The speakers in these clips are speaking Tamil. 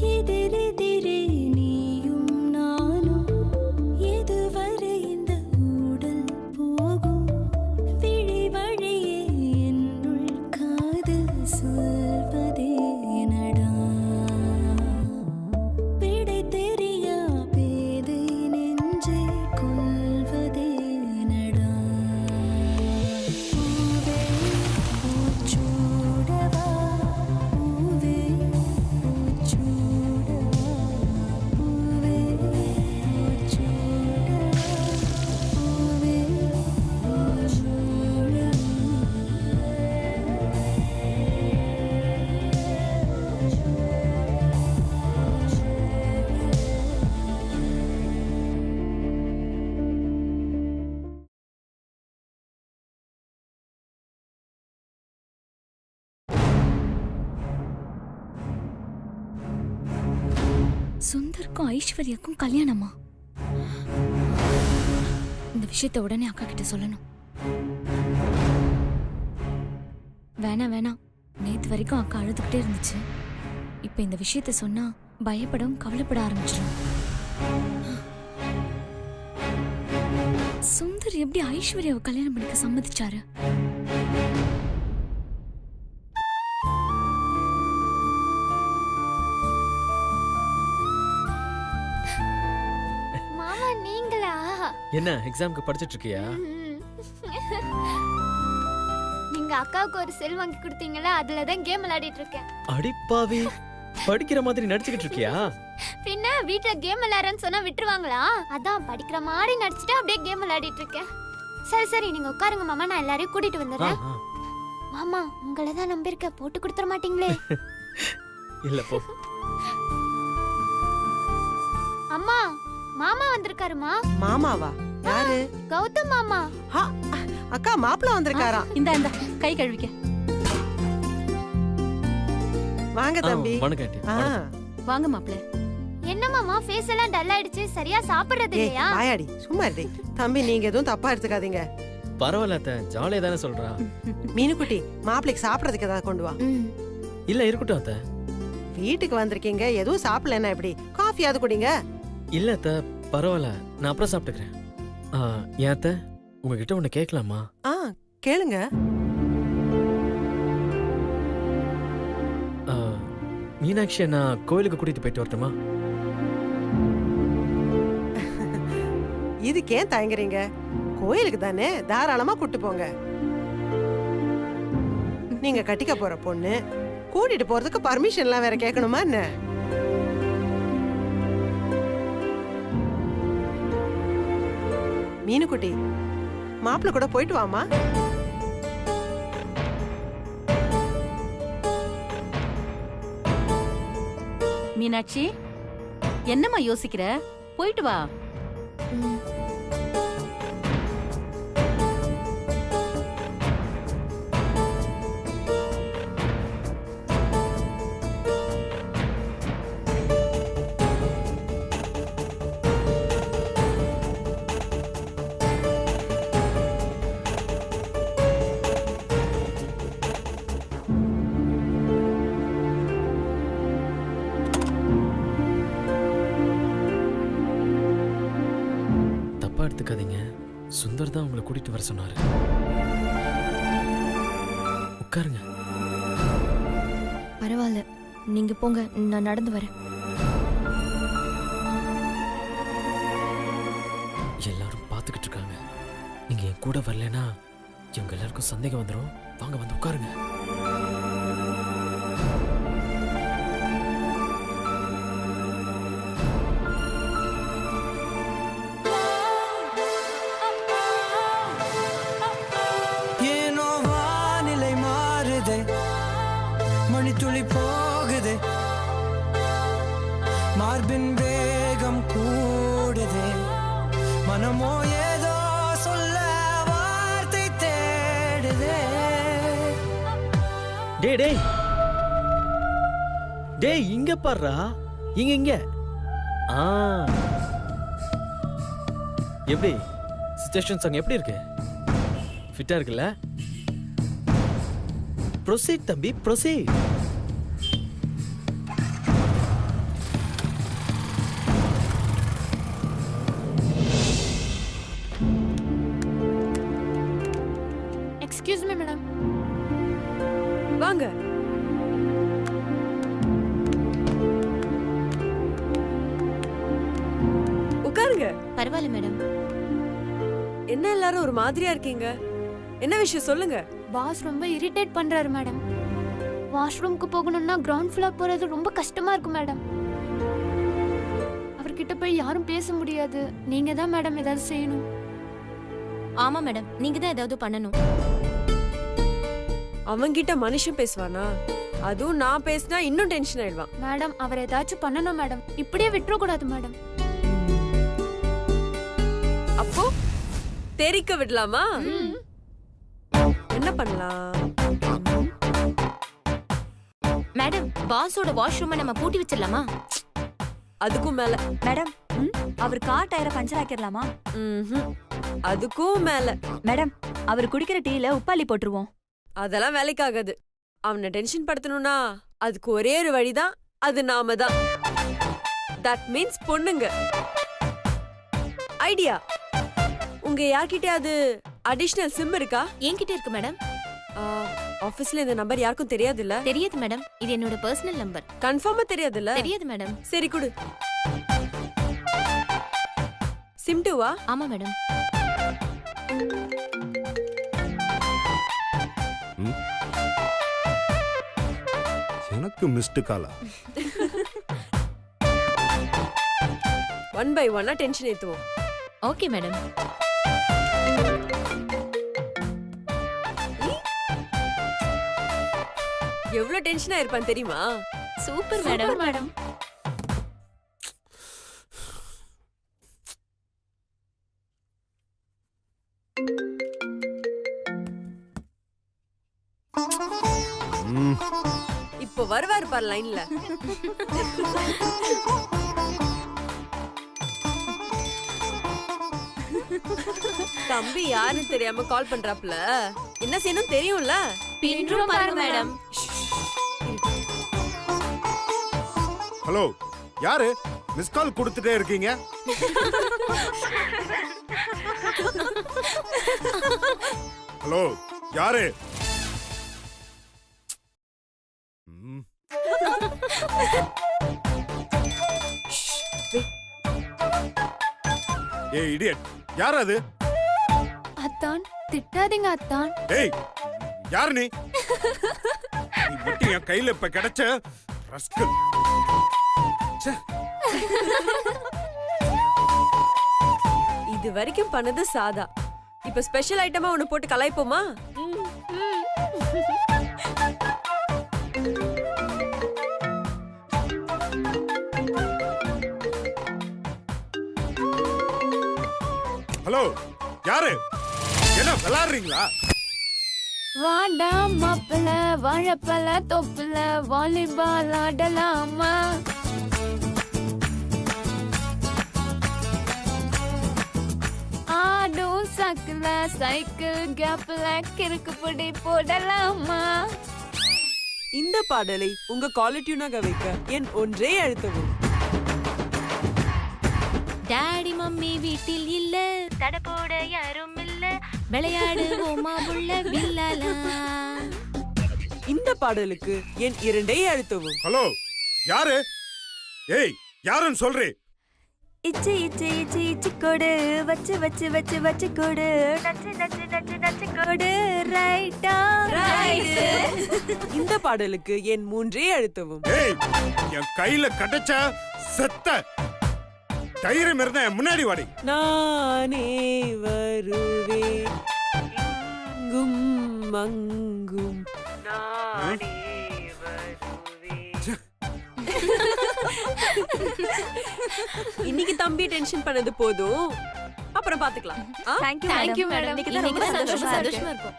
எதிரெதிரே நீயும் நானும் எதுவரை இந்த ஊடல் போகும் விழி வழியே என்னுள் காதல் சொல்வதே நடா விடை தெரியா பேதை நெஞ்சை கொள்வதே நடா பூவே பூச்சூடவா பூவே பூச்சூடவா பூவே பூச்சூடவா பூவே சுந்தருக்கும் ஐஸ்வர்யாக்கும் கல்யாணமா? இந்த விஷயத்தை உடனே அக்கா கிட்ட சொல்லணும். வேணாம் வேணாம், நேத்து வரைக்கும் அக்கா அழுதுகிட்டே இருந்துச்சு. இப்ப இந்த விஷயத்த சொன்னா பயப்படவும் கவலைப்பட ஆரம்பிச்சிடும். சுந்தர் எப்படி ஐஸ்வர்யாவை கல்யாணம் பண்ணிக்க சம்மதிச்சாரு? மாமா நீங்களா? என்ன எக்ஸாம்க்கு படிச்சிட்டு இருக்கியா? நீங்க அக்காவுக்கு ஒரு செல் வாங்கி கொடுத்தீங்களா, அதுலதான் கேம் விளையாடிட்டு இருக்கேன். அடிப்பாவி, படிக்கிற மாதிரி நடிச்சுக்கிட்டு இருக்கியா? பின்ன வீட்ல கேம் விளையாடுறேன்னு சொன்னா விட்டுருவாங்களா? அதான் படிக்கிற மாதிரி நடிச்சுட்டு அப்படியே கேம் விளையாடிட்டு இருக்கேன். சரி சரி நீங்க உட்காருங்க மாமா, நான் எல்லாரையும் கூட்டிட்டு வந்துடுறேன். மாமா உங்களை தான் நம்பியிருக்க, போட்டு கொடுத்துட மாட்டீங்களே? இல்ல போ. அம்மா மாமா வந்திருக்காருமா. மாமாவா? யாரு? கௌதம் மாமா. அக்கா மாப்பிள்ள வந்திருக்காராம். இந்த இந்த கை கழுவிக்க. வாங்க தம்பி. வணக்கம். வாங்க மாப்பிள்ள. என்ன மாமா ஃபேஸ் எல்லாம் டல் ஆயிடுச்சு, சரியா சாப்பிடுறது இல்லையா? வாயாடி சும்மா இருடி. தம்பி நீங்க எதுவும் தப்பா எடுத்துக்காதீங்க. பரவாயில்ல அத்தை, ஜாலியா தானே சொல்றா. மீனுக்குட்டி மாப்பிளைக்கு சாப்பிடறதுக்கு ஏதாவது கொண்டு வா. இல்ல இருக்கட்டும் அத்தை. வீட்டுக்கு வந்திருக்கீங்க, எதுவும் சாப்பிடலன்னா எப்படி? காஃபியாவது குடிங்க. இல்ல அத்தை பரவாயில்ல, நான் அப்புறம் சாப்பிட்டுக்கிறேன். ஏன் அத்தை, உங்ககிட்ட ஒண்ணு கேட்கலாமா? கேளுங்க. மீனாட்சி நான் கோயிலுக்கு கூட்டிட்டு போயிட்டு வரட்டுமா? இதுக்கு ஏன் தயங்குறீங்க? கோயிலுக்கு தானே, தாராளமா கூட்டு போங்க. நீங்க கட்டிக்க போற பொண்ணு, கூட்டிட்டு போறதுக்கு பர்மிஷன் எல்லாம் வேற கேட்கணுமா என்ன? மீனுக்குட்டி மாப்பிள்ள கூட போயிட்டு வாமா. மீனாட்சி என்னம்மா யோசிக்கிற? போயிட்டு வா. எடுத்துக்காதீங்க, சுந்தர் தான் உங்களை கூட்டிட்டு வர சொன்னாரு. உட்காருங்க. பரவாயில்ல, நீங்க போங்க, நான் நடந்து வரேன். எல்லாரும் பார்த்துக்கிட்டு இருக்காங்க. நீங்க என் கூட வரலனா இவங்க எல்லாருக்கும் சந்தேகம் வந்துடும். வாங்க வந்து உட்காருங்க. மணித்துளி போகுது, மார்பின் வேகம் கூடுது, மனமோ ஏதோ சொல்ல வார்த்தை தேடுதே. டேய் டேய் டேய், இங்க பாருடா, இங்க இங்க. எப்படி சிச்சுவேஷன் சாங் எப்படி இருக்கு? ஃபிட்டா இருக்குல்ல? ப்ரொசீட் தம்பி, ப்ரொசீட். Excuse me madam. வாங்க. உட்காருங்க. பரவாயில்ல மேடம். என்ன எல்லாரும் ஒரு மாதிரியா இருக்கீங்க? என்ன விஷயம் சொல்லுங்க. பாஸ் ரொம்ப இரிட்டேட் பண்றாரு மேடம். வாஷ்ரூம்க்கு போகணும்னா கிரவுண்ட் ஃப்ளோர் போறது ரொம்ப கஷ்டமா இருக்கு மேடம். அவர்கிட்ட போய் யாரும் பேச முடியாது. நீங்க தான் மேடம் ஏதாவது செய்யணும். ஆமா மேடம், நீங்க தான் ஏதாவது பண்ணணும். அவன்கிட்ட மனுஷன் பேசுவானா? அதுவும் நான் பேசினா இன்னும் டென்ஷன் ஆயிடுவான். மேடம் அவர் ஏதாச்சும் பண்ணணும் மேடம். இப்படியே விட்டுற கூடாது மேடம். அப்போ தெரிக்க விடலாமா? என்ன பண்ணலாம்? மேடம், பாஸோட வாஷ்ரூமை நம்ம பூட்டி வச்சிடலாமா? அதுக்கும் மேல. மேடம் அவர் கார் டயரை பஞ்சர் ஆக்கிடலாமா? ம்ஹும். அதுக்கும் மேல. மேடம் அவர் குடிக்கிற டீல உப்பாலி போட்டுருவோம். அதெல்லாம் வேலைக்காகாது. அவனை டென்ஷன் படுத்தணும்னா அதுக்கு ஒரே ஒரு வழிதான். அது நாம தான். தட் மீன்ஸ் பொண்ணுங்க. ஐடியா. உங்க யார்கிட்டயாவது அடிஷனல் சிம் இருக்கா? என்கிட்ட இருக்கு மேடம். ஆபீஸ்ல இந்த நம்பர் யாருக்கும் தெரியாதுல்ல? தெரியாது மேடம், இது என்னோட பர்சனல் நம்பர். கன்ஃபார்மா தெரியாதுல்ல? தெரியாது மேடம். சரி கொடு. சிம் 2வா? ஆமா மேடம். எனக்கு மிஸ்டு காலா? 1 by 1 டென்ஷன் ஏத்துவோம். Okay madam. எவ்வளவு டென்ஷனா இருப்பான் தெரியுமா? Super madam. மேடம் இப்போ வருவாரு பாரு லைன்ல. தம்பி யாருன்னு தெரியாம கால் பண்றாப்ல. என்ன செய்யணும் தெரியும்ல? பின்றும் பாருங்க மேடம். ஹலோ, யாரு மிஸ் கால் கொடுத்துட்டே இருக்கீங்க? ஹலோ, யாரு? ஏய் இடியட், யார் அது? அத்தான் திட்டாதீங்க அத்தான். ஏய், யார் நீ? நீ மட்டும் என் கையில இப்ப கிடைச்ச ரஸ்கல். இது வரைக்கும் பண்ணது சாதா. இப்ப ஸ்பெஷல் ஐட்டமா ஒண்ணு போட்டு கலாய்ப்போமா? ஹலோ, யாரு? என்ன விளையாடுறீங்களா? வாடா மாப்பிள்ள வாழைப்பழ தொப்புல வாலிபால் ஆடலாமா? ஆடும் சக்கல சைக்கிள் கேப்ல கிறுக்கு பொடி போடலாமா? இந்த பாடலை உங்க குவாலிட்டியூனாக வைக்க என் ஒன்றே அழுத்தவும். டாடி மம்மி வீட்டில் இல்ல, தடப்போட யாரும் இல்ல, விளையாடுவோமா புள்ள வில்லலா. இந்த பாடலுக்கு என் 2ஐ அழுத்தவும். ஹலோ, யாரு? ஏய், யாருன்னு சொல்றே? இச்சி இச்சி இச்சி இச்சி கொடு வச்சு வச்சு வச்சு வச்சு கொடு நச்சு நச்சு நச்சு நச்சு கொடு ரைட்டா ரைட். இந்த பாடலுக்கு என் 3ஐ அழுத்தவும். ஏய், என் கையில கிடைச்ச செத்த தைரியம் இருந்தா என் முன்னாடி வாடி. நானே வருவேன் இங்கும் அங்கும் நானே வருவேன். இன்னைக்கு தம்பி டென்ஷன் பண்ணது போதும், அப்புறம் பாத்துக்கலாம். Thank you madam. இன்னைக்கு தான் ரொம்ப சந்தோஷமா இருக்கு. இருக்கும்.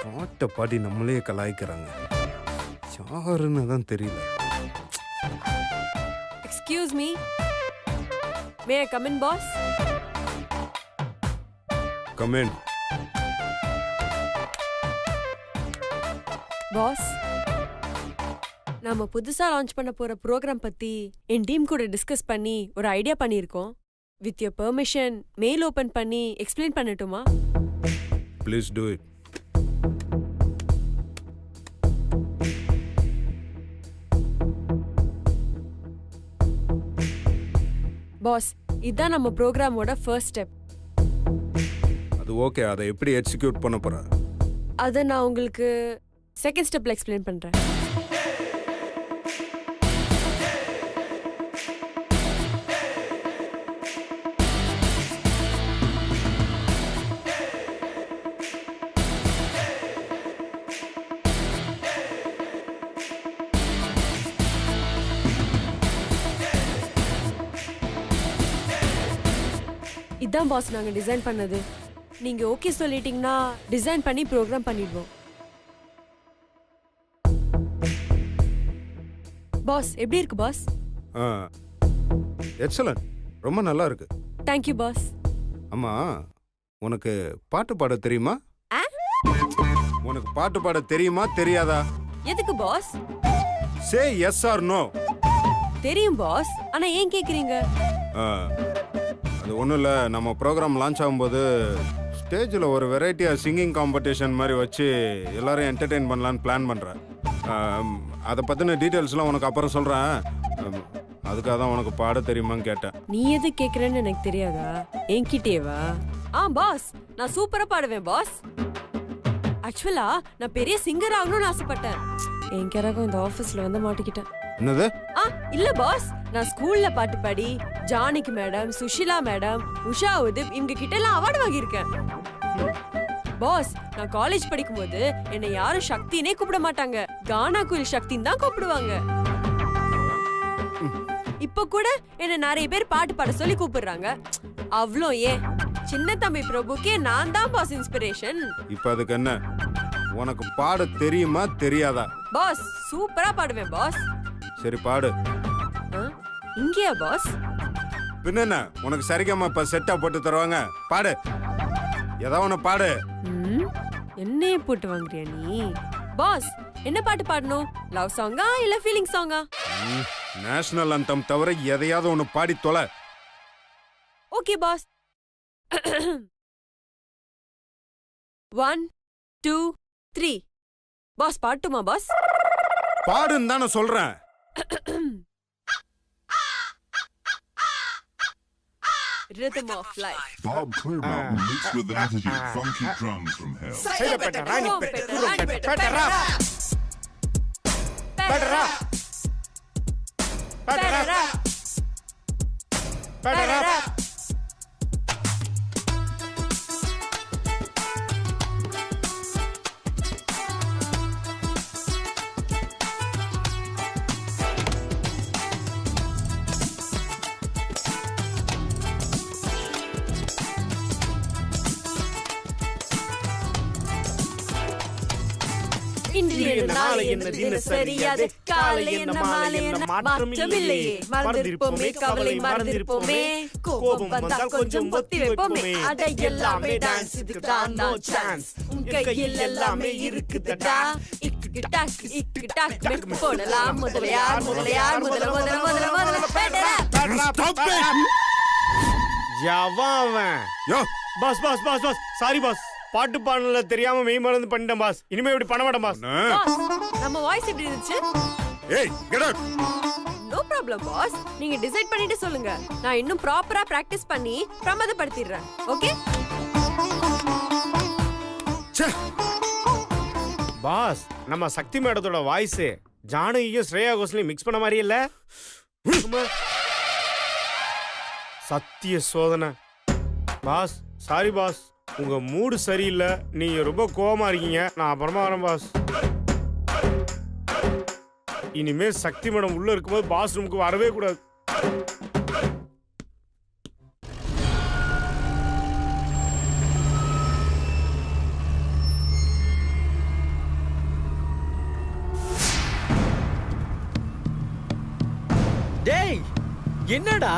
பாட்டை பாடி நம்மளே கலாய்க்கிறாங்க. யாருன்னு தான் தெரியல. Excuse me. May I come in, boss? Come in. Boss, நாம புதுசா லான்ச் பண்ண போற ப்ரோக்ராம் பத்தி என் டீம் கூட டிஸ்கஸ் பண்ணி ஒரு ஐடியா பண்ணியிருக்கோம். With your permission mail open பண்ணி எக்ஸ்பிளைன் பண்ணட்டுமா? Please do it. பாஸ், இதான் நம்ம ப்ரோக்ராமோட ஃபர்ஸ்ட் ஸ்டெப். அது ஓகே, அதை எப்படி எக்ஸிக்யூட் பண்ண போற? அதை நான் உங்களுக்கு செகண்ட் ஸ்டெப்ல எக்ஸ்பிளைன் பண்றேன். இதான் பாஸ் நாங்க டிசைன் பண்ணது. நீங்க ஓகே சொல்லிட்டீங்கன்னா டிசைன் பண்ணி ப்ரோக்ராம் பண்ணிடுவோம். பாஸ் எப்படி இருக்கு பாஸ்? எக்ஸலன்ட், ரொம்ப நல்லா இருக்கு. Thank you boss. அம்மா, உனக்கு பாட்டு பாட தெரியுமா? உனக்கு பாட்டு பாட தெரியுமா தெரியாதா? எதுக்கு boss? Say yes or no. தெரியும் பாஸ், ஆனா ஏன் கேக்குறீங்க? அது ஒன்றும் இல்லை, நம்ம ப்ரோக்ராம் லான்ச் ஆகும்போது ஸ்டேஜில் ஒரு வெரைட்டியாக சிங்கிங் காம்படிஷன் மாதிரி வச்சு எல்லாரையும் என்டர்டெயின் பண்ணலான்னு பிளான் பண்ணுறேன். அதை பற்றின டீட்டெயில்ஸ்லாம் உனக்கு அப்புறம் சொல்கிறேன். அதுக்காக தான் உனக்கு பாட தெரியுமான்னு கேட்டேன். நீ எது கேக்குறேன்னு எனக்கு தெரியாதா? என்கிட்டேவா? பாஸ், நான் சூப்பரா பாடுவேன் பாஸ். ஆக்சுவலா நான் பெரிய சிங்கர் ஆகணும்னு ஆசைப்பட்டேன். என் கிறகம் இந்த ஆபீஸ்ல வந்து மாட்டிக்கிட்டேன். என்னது? இல்ல பாஸ், நான் ஸ்கூல்ல பாட்டு பாடி ஜானகி மேடம், சுஷிலா மேடம், உஷா உதிப் இவங்க கிட்ட எல்லாம் அவார்டு வாங்கியிருக்கேன். பாஸ், நான் காலேஜ் படிக்கும்போது என்னை யாரும் சக்தினே கூப்பிட மாட்டாங்க, கானா குயில் சக்தின்னு தான் கூப்பிடுவாங்க. இப்ப கூட என்ன நிறைய பேர் பாட்டு பாட சொல்லி கூப்பிடுறாங்க. அவ்வளோ ஏன் சின்ன தம்பி பிரபுக்கே நான் தான் பாஸ் இன்ஸ்பிரேஷன். இப்போ அதுக்கு என்ன? உனக்கு பாட தெரியுமா தெரியாதா? பாஸ், சூப்பரா பாடுவேன் பாஸ். சரி பாடு. இங்கேயா பாஸ்? பின்ன உனக்கு சரிகமா இப்ப செட்டா போட்டு தருவாங்க, பாடு. ஏதாவது ஒண்ணு பாடு. என்னைய போட்டு வாங்குறியா நீ? பாஸ், என்ன பாட்டு பாடணும்? லவ் சாங்கா இல்ல ஃபீலிங் சாங்கா? நேஷனல் அந்தம் தவிர எதையாவது ஒண்ணு பாடி தொலை. Okay boss. 1 2 3. பாஸ் பாட்டுமா பாஸ்? பாடுன்னு தானே சொல்றேன். Rhythm of life. Bob Clearmountain mixed with the energy of funky drums from hell. இன்றைய நாளை என்ன தினசரி அது காலை என்ன மாலை என்ன மாற்றம் இல்லையே. மறந்திருப்போமே கவலை மறந்திருப்போமே, கோபம் வந்தால் கொஞ்சம் ஒத்தி வைப்போமே. அட எல்லாமே டான்ஸ், இதுக்கு தான் நோ சான்ஸ். உன் கையில் எல்லாமே இருக்குதுடா. இக்கு டாக் இக்கு டாக் மெட்டு போடலாம். முதலையார் முதலையார் முதல முதல முதல முதல பேடரா. Boss boss boss boss sorry boss, பாட்டு பாடல தெரியாம மெய் மறந்து பண்ணிட்டேன் பாஸ். இனிமே இப்படி பண்ண மாட்டேன் பாஸ். நம்ம வாய்ஸ் எப்படி இருந்துச்சு? Hey get out. No problem boss, நீங்க டிசைட் பண்ணிட்டு சொல்லுங்க. நான் இன்னும் ப்ராப்பரா பிராக்டிஸ் பண்ணி பிரமாதப்படுத்திடுறேன். ஓகே பாஸ், நம்ம சக்தி மேடத்தோட வாய்ஸ் ஜானகியும் ஸ்ரேயா கோஷலையும் மிக்ஸ் பண்ண மாதிரி இல்ல? சத்திய சோதனை பாஸ். சாரி பாஸ், உங்க மூடு சரியில்லை, நீங்க ரொம்ப கோவமா இருக்கீங்க. நான் அப்புறமா வரேன் பாஸ். இனிமே சக்தி மேடம் உள்ள இருக்கும்போது பாஸ் ரூமுக்கு வரவே கூடாது. டேய், என்னடா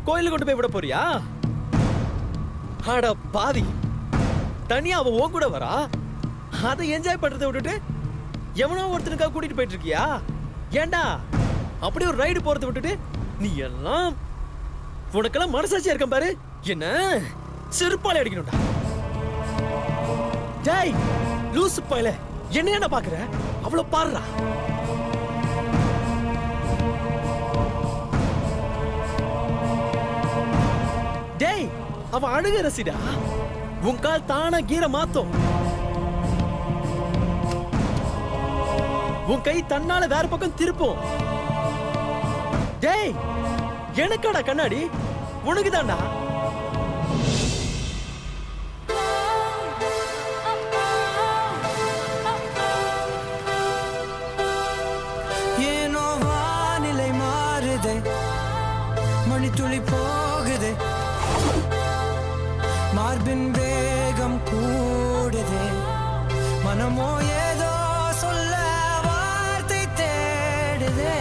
கோயிலுக்கு கொண்டு போய் விட போறியா? அட பாதி, தனியா அவ உன் கூட வரா, அதை என்ஜாய் பண்றதை விட்டுட்டு எவனோ ஒருத்தனுக்கா கூட்டிட்டு போயிட்டு இருக்கியா? ஏண்டா அப்படியே ஒரு ரைடு போறதை விட்டுட்டு நீ எல்லாம், உனக்கெல்லாம் மனசாட்சியா இருக்க பாரு. என்ன செருப்பாலே அடிக்கணும்டா. டேய் லூசு பயலே, என்ன பாக்குற? அவள பாருடா. டேய் அவ அழுக ரசிடா. உன் கால் தானா கீரை மாத்தும். உன் கை தன்னால வேற பக்கம் திருப்பும். டேய் எனக்காடா கண்ணாடி, உனக்கு தான்டா. ஏனோ வானிலை மாறுதே, மணித்துளி போகுதே, மார்பின் வேகம் கூடுதே, மனமோ ஏதோ சொல்ல வார்த்தை தேடுதே,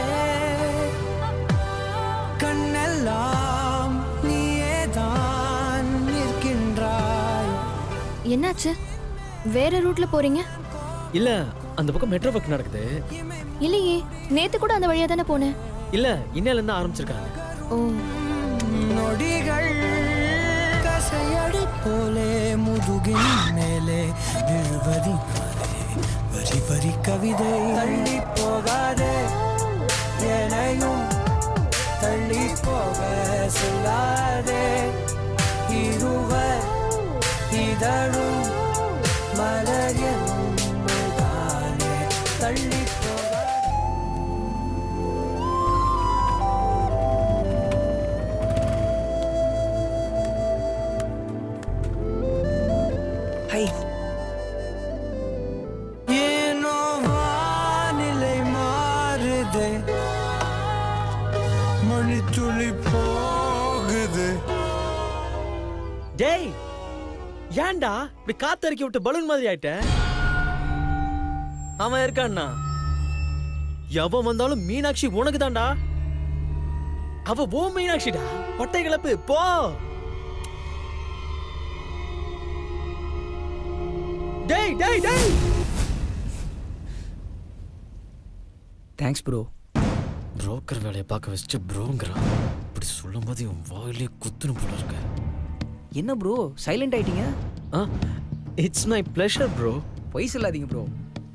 கண்ணெல்லாம் நீயே தான் நிற்கின்றாய். என்னாச்சு? வேற ரூட்ல போறீங்க? இல்ல அந்த பக்கம் மெட்ரோ ஒர்க் நடக்குது. இல்லையே, நேத்து கூட அந்த வழியா தானே போனேன். இல்ல இன்னையில இருந்து ஆரம்பிச்சிருக்காங்க. ஓ, நொடிகள் கசையடி போலே முதுகின் மேலே விழுவதினாலே வரி வரி கவிதை. தள்ளி போகாதே, எனையும் தள்ளி போக சொல்லாதே, இருவர் இதழும் மலர் என்னும் தள்ளி போக. ஏனோ வானிலை மாறுதே, மணித்துளி போகுது. டேய் ஏன்டா இப்படி காத்தறிக்கி விட்டு பலூன் மாதிரி ஆயிட்ட? அவன் இருக்கான்னா எவன் வந்தாலும் மீனாட்சி உனக்கு தான்டா. அவ ஓ மீனாட்சிடா. பட்டை கிளப்பு போ. டேய் டேய் டேய். Thanks bro. புரோக்கர் வேலையை பார்க்க வச்சுட்டு ப்ரோங்கிறான். இப்படி சொல்லும் போது உன் வாயிலே குத்துன்னு போல இருக்க. என்ன ப்ரோ சைலண்ட் ஆயிட்டீங்க? It's my pleasure bro. பொய் சொல்லாதீங்க ப்ரோ.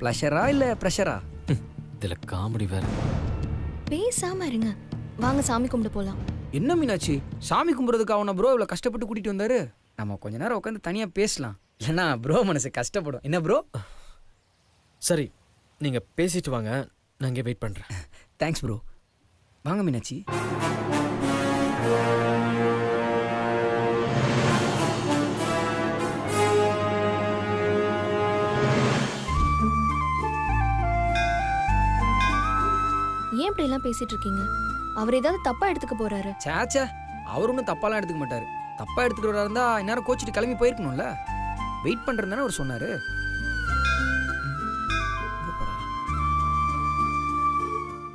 ப்ளஷரா இல்ல ப்ரெஷரா? இதுல காமெடி வேற. பேசாம இருங்க. வாங்க சாமி கும்பிட்டு போலாம். என்ன மீனாட்சி, சாமி கும்பிட்றதுக்கு அவனை ப்ரோ இவ்வளோ கஷ்டப்பட்டு கூட்டிட்டு வந்தாரு. நம்ம கொஞ்ச நேரம் உட்காந்து தனியா பேசலாம். இல்லைன்னா ப்ரோ மனசு கஷ்டப்படும். என்ன ப்ரோ? சரி நீங்க பேசிட்டு வாங்க, நான் இங்கே வெயிட் பண்றேன். Thanks bro. வாங்க மீனாட்சி. ஏன் இப்படி எல்லாம் பேசிட்டு இருக்கீங்க? அவர் ஏதாவது தப்பா எடுத்துக்க போறாரு. சேச்சா, அவர் ஒன்றும் தப்பாலாம் எடுத்துக்க மாட்டாரு. தப்பா எடுத்துக்கிறவரா இருந்தா இந்நேரம் கோச்சிட்டு கிளம்பி போயிருக்கணும்ல. வெயிட் பண்றேன்னு தானே அவர் சொன்னாரு.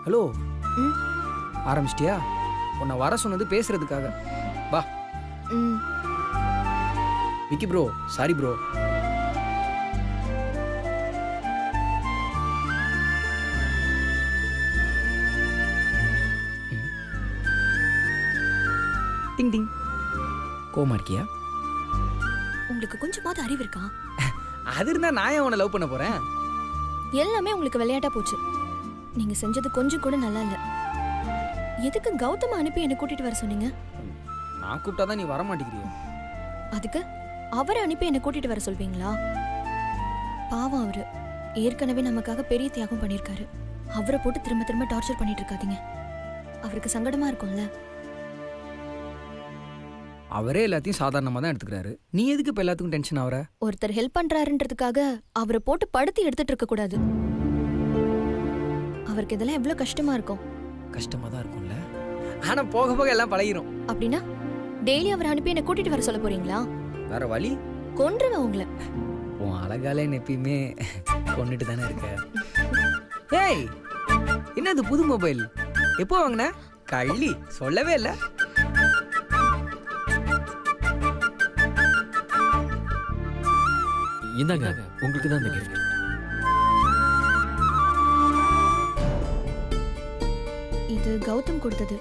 ஹலோ, ஆரம்பிச்சிட்டியா? உன்னை வர சொன்னது பேசுறதுக்காக. வா. ம், விக்கி ப்ரோ, சாரி ப்ரோ. டிங் டிங். கோமா இருக்கியா? உங்களுக்கு கொஞ்சமாவது அறிவு இருக்கா? அது இருந்தா நான் ஏன் உன்னை லவ் பண்ண போறேன்? எல்லாமே உங்களுக்கு விளையாட்டா போச்சு. நீங்க செஞ்சது கொஞ்சம் கூட நல்லா இல்ல. எதுக்கு கௌதம அனுப்பி என்ன கூட்டிட்டு வர சொன்னீங்க? நான் கூப்பிட்டாதான் நீ வர மாட்டேங்கிறியா? அதுக்கு அவரை அனுப்பி என்ன கூட்டிட்டு வர சொல்வீங்களா? பாவம் அவரு ஏற்கனவே நமக்காக பெரிய தியாகம் பண்ணிருக்காரு. அவரை போட்டு திரும்ப திரும்ப டார்ச்சர் பண்ணிட்டு இருக்காதீங்க. அவருக்கு சங்கடமா இருக்கும்ல. அவரே எல்லாத்தையும் சாதாரணமா தான் எடுத்துக்கிறாரு. நீ எதுக்கு இப்ப எல்லாத்துக்கும் டென்ஷன் ஆவற? ஒருத்தர் ஹெல்ப் பண்றாருன்றதுக்காக அவரை போட்டு படுத்தி எடுத்துட்டு இருக்க கூடாது. அவருக்கு இதெல்லாம் எவ்வளவு கஷ்டமா இருக்கும். கஷ்டமா தான் இருக்கும்ல. ஆனா போக போக எல்லாம் பழகிரும். அப்படின்னா டெய்லி அவரை அனுப்பி என்ன கூட்டிட்டு வர சொல்ல போறீங்களா? வேற வழி? கொன்றுவேன் உங்களை. உன் அழகாலே எப்பயுமே கொண்டுட்டு தானே இருக்க. ஏய், என்னது புது மொபைல்? எப்போ வாங்கின? கள்ளி சொல்லவே இல்ல. இந்தாங்க உங்களுக்கு தான் இந்த கிஃப்ட். இது கௌதம் கொடுத்தது.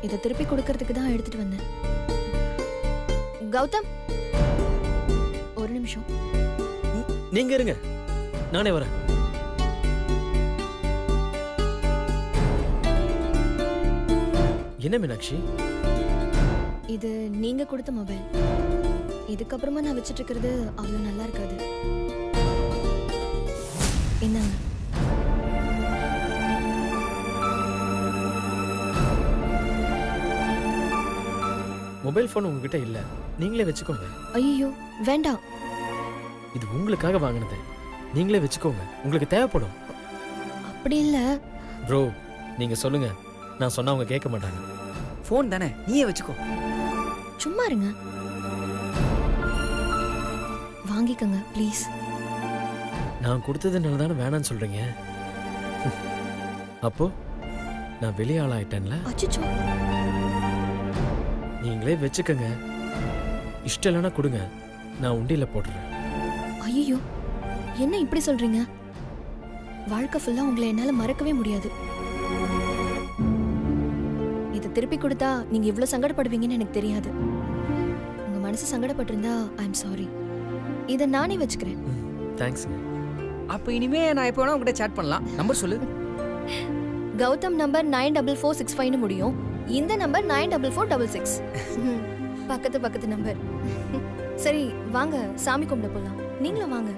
இதை திருப்பி கொடுக்கறதுக்கு தான் எடுத்துட்டு வந்தேன். கௌதம், ஒரு நிமிஷம். நீங்க இருங்க, நானே வரேன். என்ன மீனாட்சி? இது நீங்க கொடுத்த மொபைல். இதுக்கப்புறமா நான் வச்சிட்டு இருக்கிறது அவ்வளவு நல்லா இருக்காது. என்னங்க? மொபைல் போன் உங்ககிட்ட இல்ல, நீங்களே வச்சுக்கோங்க. ஐயோ வேண்டாம். இது உங்களுக்காக வாங்கினது, நீங்களே வச்சுக்கோங்க, உங்களுக்கு தேவைப்படும். அப்படி இல்ல. ப்ரோ நீங்க சொல்லுங்க, நான் சொன்னா அவங்க கேட்க மாட்டாங்க. ஃபோன் தானே, நீயே வச்சுக்கோ. சும்மா இருங்க. வாங்கிக்கங்க ப்ளீஸ். நான் கொடுத்ததுனால தானே வேணான்னு சொல்றீங்க. அப்போ நான் வெளியாள் ஆயிட்டேன்ல. அச்சச்சோ. நீங்களே வச்சுக்கங்க, இஷ்டம் இல்லைன்னா கொடுங்க, நான் உண்டியில போட்டுறேன். ஐயோ என்ன இப்படி சொல்றீங்க? வாழ்க்கை ஃபுல்லா உங்களை என்னால மறக்கவே முடியாது. இதை திருப்பி கொடுத்தா நீங்க இவ்ளோ சங்கடப்படுவீங்கன்னு எனக்கு தெரியாது. உங்க மனசு சங்கடப்பட்டிருந்தா ஐ எம் சாரி. இதை நானே வச்சுக்கிறேன். தேங்க்ஸ்ங்க. அப்ப இனிமே நான் எப்போ வேணா உங்ககிட்ட சேட் பண்ணலாம். நம்பர் சொல்லு. கௌதம் நம்பர் 94465 முடியும். இந்த நம்பர் 94466. பக்கத்து பக்கத்து நம்பர். சரி வாங்க, சாமி கும்பிட போலாம். நீங்களும் வாங்க.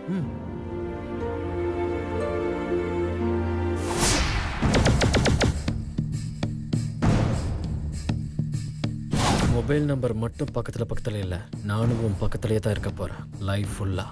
மொபைல் நம்பர் மட்டும் பக்கத்துல பக்கத்துல இல்ல, நானும் உன் பக்கத்துலயே தான் இருக்க போறேன் லைஃப் ஃபுல்லா.